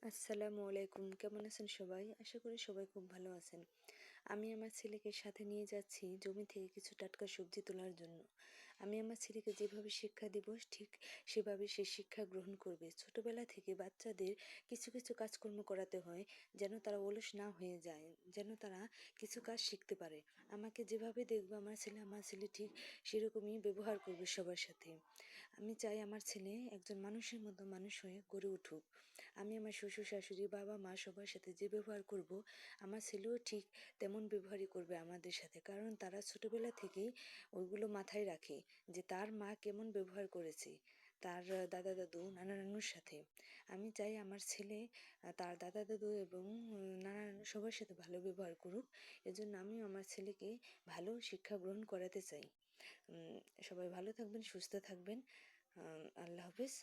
আসসালামু আলাইকুম। কেমন আছেন সবাই? আশা করি সবাই খুব ভালো আছেন। আমি আমার ছেলেকে সাথে নিয়ে যাচ্ছি জমি থেকে কিছু টাটকা সবজি তোলার জন্য। আমি আমার ছেলেকে যেভাবে শিক্ষা দিব ঠিক সেভাবে সে শিক্ষা গ্রহণ করবে। ছোটবেলা থেকে বাচ্চাদের কিছু, কিছু কাজকর্ম করাতে হয় যেন তারা অলস না হয়ে যায়, যেন তারা কিছু কাজ শিখতে পারে। আমাকে যেভাবে দেখবে আমার ছেলে ঠিক সেরকমই ব্যবহার করবে সবার সাথে। আমি চাই আমার ছেলে একজন মানুষের মতো মানুষ হয়ে গড়ে উঠুক। আমি আমার শ্বশুর শাশুড়ি বাবা মা সবার সাথে যে ব্যবহার করব আমার ছেলেও ঠিক তেমন ব্যবহারই করবে আমাদের সাথে, কারণ তারা ছোটবেলা থেকেই ওইগুলো মাথায় রাখে যে তার মা কেমন ব্যবহার করেছে তার দাদা দাদু নানা নানুর সাথে। আমি চাই আমার ছেলে তার দাদা দাদু এবং নানা নানু সবার সাথে ভালো ব্যবহার করুক। এজন্য আমিও আমার ছেলেকে ভালো শিক্ষা গ্রহণ করাতে চাই। সবাই ভালো থাকবেন, সুস্থ থাকবেন। আল্লাহ হাফেজ।